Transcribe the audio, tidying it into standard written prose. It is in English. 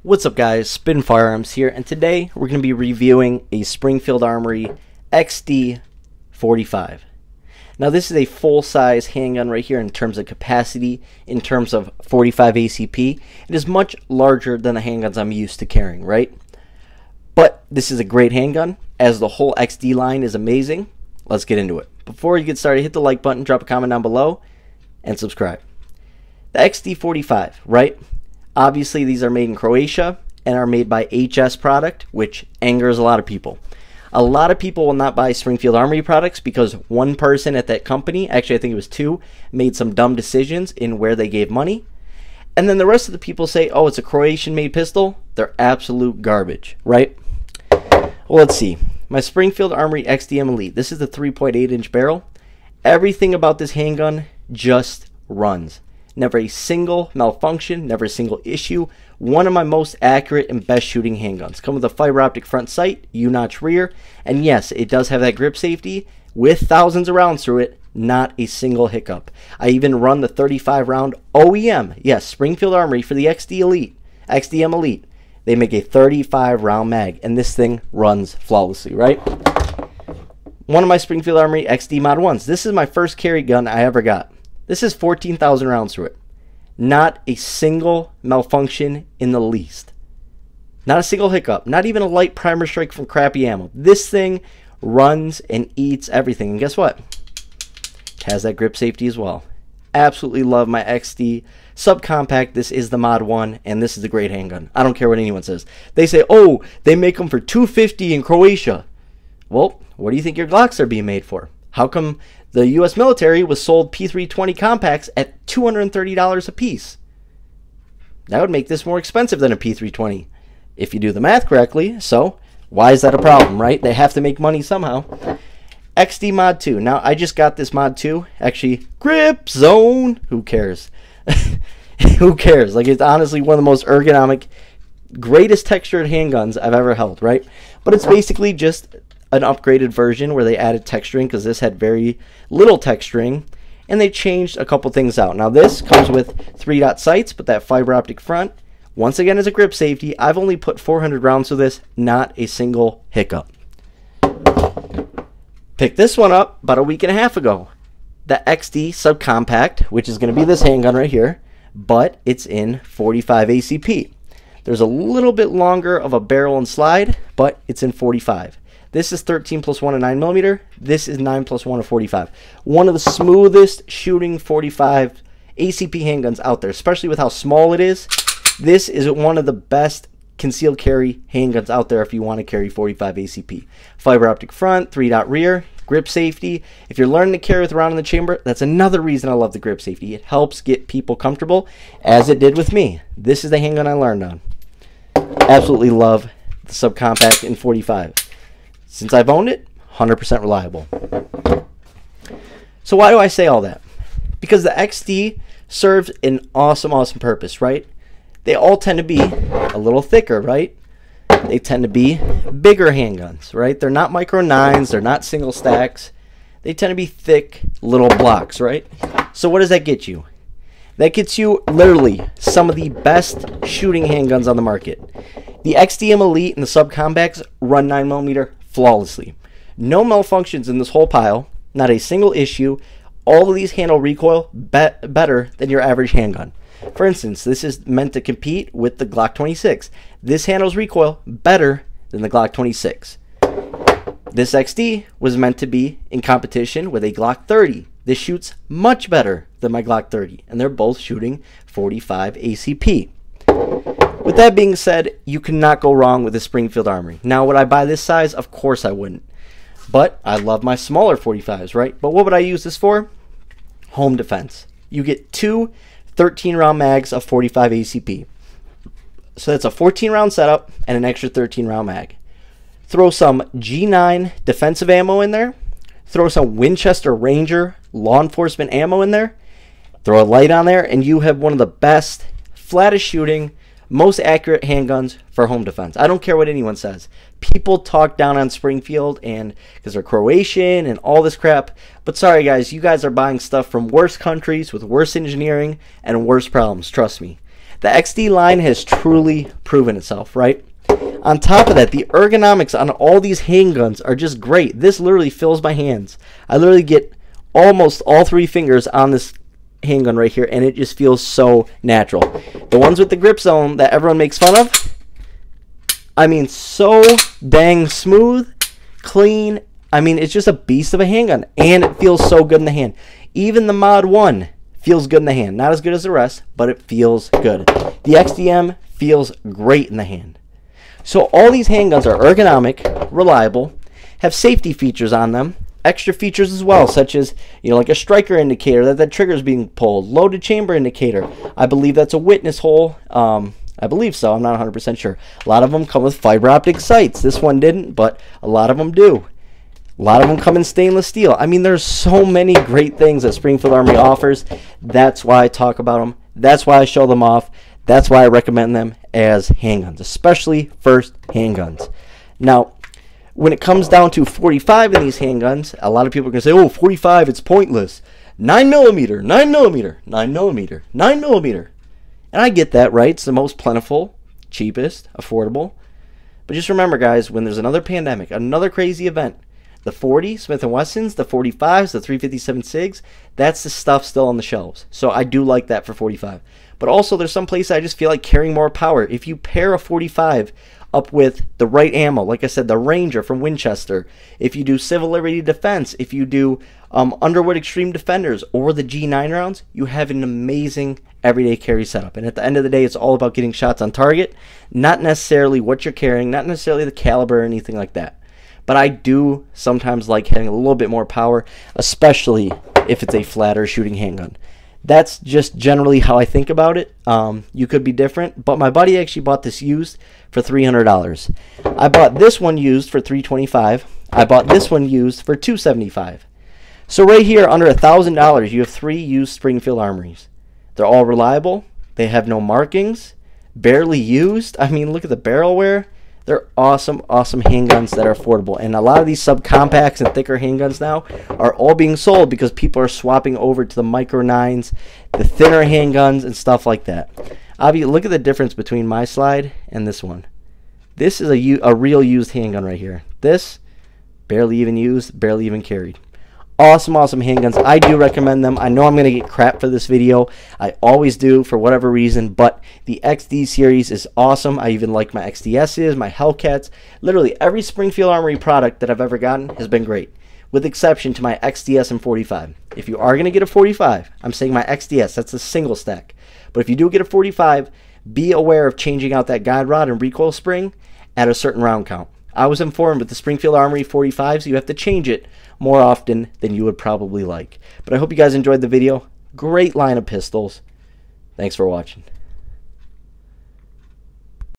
What's up guys, Spin Firearms here, and today we're going to be reviewing a Springfield Armory XD45. Now this is a full-size handgun right here in terms of capacity, in terms of 45 ACP. It is much larger than the handguns I'm used to carrying, right? But this is a great handgun, as the whole XD line is amazing. Let's get into it. Before you get started, hit the like button, drop a comment down below, and subscribe. The XD45, right? Obviously, these are made in Croatia and are made by HS product, which angers a lot of people. A lot of people will not buy Springfield Armory products because one person at that company, actually I think it was two, made some dumb decisions in where they gave money. And then the rest of the people say, oh, it's a Croatian-made pistol. They're absolute garbage, right? Well, let's see. My Springfield Armory XDM Elite. This is the 3.8-inch barrel. Everything about this handgun just runs. Never a single malfunction, never a single issue. One of my most accurate and best shooting handguns. Come with a fiber optic front sight, U-notch rear, and yes, it does have that grip safety with thousands of rounds through it. Not a single hiccup. I even run the 35 round OEM. Yes, Springfield Armory for the XDM Elite. They make a 35 round mag, and this thing runs flawlessly, right? One of my Springfield Armory XD Mod 1s. This is my first carry gun I ever got. This is 14,000 rounds through it. Not a single malfunction in the least. Not a single hiccup. Not even a light primer strike from crappy ammo. This thing runs and eats everything. And guess what? It has that grip safety as well. Absolutely love my XD subcompact. This is the Mod 1, and this is a great handgun. I don't care what anyone says. They say, oh, they make them for $250 in Croatia. Well, what do you think your Glocks are being made for? How come the U.S. military was sold P320 compacts at $230 a piece? That would make this more expensive than a P320 if you do the math correctly. So why is that a problem, right? They have to make money somehow. XD Mod 2. Now, I just got this Mod 2. Actually, Grip Zone. Who cares? Who cares? Like, it's honestly one of the most ergonomic, greatest textured handguns I've ever held, right? But it's basically just an upgraded version where they added texturing because this had very little texturing, and they changed a couple things out. Now this comes with 3-dot sights, but that fiber optic front, once again, is a grip safety. I've only put 400 rounds through this, not a single hiccup. Picked this one up about a week and a half ago. The XD subcompact, which is going to be this handgun right here, but it's in 45 ACP. There's a little bit longer of a barrel and slide, but it's in 45. This is 13 plus 1 a 9mm. This is 9 plus 1 a 45. One of the smoothest shooting 45 ACP handguns out there, especially with how small it is. This is one of the best concealed carry handguns out there if you want to carry 45 ACP. Fiber optic front, 3-dot rear, grip safety. If you're learning to carry with a round in the chamber, that's another reason I love the grip safety. It helps get people comfortable, as it did with me. This is the handgun I learned on. Absolutely love the subcompact in 45. Since I've owned it, 100% reliable. So why do I say all that? Because the XD serves an awesome purpose, right? They all tend to be a little thicker, right? They tend to be bigger handguns, right? They're not micro 9s, they're not single stacks. They tend to be thick little blocks, right? So what does that get you? That gets you literally some of the best shooting handguns on the market. The XDM Elite and the subcompacts run 9mm flawlessly. No malfunctions in this whole pile. Not a single issue. All of these handle recoil better than your average handgun. For instance, this is meant to compete with the Glock 26. This handles recoil better than the Glock 26. This XD was meant to be in competition with a Glock 30. This shoots much better than my Glock 30, and they're both shooting 45 ACP. With that being said, you cannot go wrong with a Springfield Armory. Now, would I buy this size? Of course I wouldn't. But I love my smaller 45s, right? But what would I use this for? Home defense. You get two 13-round mags of 45 ACP. So that's a 14-round setup and an extra 13-round mag. Throw some G9 defensive ammo in there. Throw some Winchester Ranger law enforcement ammo in there. Throw a light on there, and you have one of the best, flattest shooting, most accurate handguns for home defense. I don't care what anyone says. People talk down on Springfield and because they're Croatian and all this crap. But sorry guys, you guys are buying stuff from worse countries with worse engineering and worse problems. Trust me. The XD line has truly proven itself, right? On top of that, the ergonomics on all these handguns are just great. This literally fills my hands. I literally get almost all 3 fingers on this handgun right here, and it just feels so natural. The ones with the grip zone that everyone makes fun of, I mean, so dang smooth, clean. I mean, it's just a beast of a handgun, and it feels so good in the hand. Even the Mod 1 feels good in the hand. Not as good as the rest, but it feels good. The XDM feels great in the hand. So all these handguns are ergonomic, reliable, have safety features on them, extra features as well, such as, you know, like a striker indicator that the trigger is being pulled, loaded chamber indicator. I believe that's a witness hole. I believe so. I'm not 100% sure. A lot of them come with fiber optic sights. This one didn't, but a lot of them do. A lot of them come in stainless steel. I mean, there's so many great things that Springfield Armory offers. That's why I talk about them. That's why I show them off. That's why I recommend them as handguns, especially first handguns. Now, when it comes down to 45 in these handguns, a lot of people are going to say, oh, 45, it's pointless. 9mm, 9mm, 9mm, 9mm. And I get that, right? It's the most plentiful, cheapest, affordable. But just remember, guys, when there's another pandemic, another crazy event, the 40 Smith & Wessons, the 45s, the 357 SIGs, that's the stuff still on the shelves. So I do like that for 45. But also, there's some places I just feel like carrying more power. If you pair a 45 up with the right ammo, like I said, the Ranger from Winchester, if you do Civil Liberty Defense, if you do Underwood Extreme Defenders, or the G9 rounds, you have an amazing everyday carry setup. And at the end of the day, it's all about getting shots on target, not necessarily what you're carrying, not necessarily the caliber or anything like that. But I do sometimes like having a little bit more power, especially if it's a flatter shooting handgun. That's just generally how I think about it. You could be different, but my buddy actually bought this used for $300. I bought this one used for $325. I bought this one used for $275. So right here, under $1,000, you have 3 used Springfield Armories. They're all reliable. They have no markings. Barely used. I mean, look at the barrel wear. They're awesome, awesome handguns that are affordable. And a lot of these subcompacts and thicker handguns now are all being sold because people are swapping over to the Micro 9s, the thinner handguns, and stuff like that. Obviously, look at the difference between my slide and this one. This is a real used handgun right here. This, barely even used, barely even carried. Awesome, awesome handguns. I do recommend them. I know I'm going to get crap for this video. I always do for whatever reason, but the XD series is awesome. I even like my XDSs, my Hellcats. Literally every Springfield Armory product that I've ever gotten has been great, with exception to my XDS and 45. If you are going to get a 45, I'm saying my XDS, that's a single stack. But if you do get a 45, be aware of changing out that guide rod and recoil spring at a certain round count. I was informed with the Springfield Armory 45s, you have to change it more often than you would probably like. But I hope you guys enjoyed the video. Great line of pistols. Thanks for watching.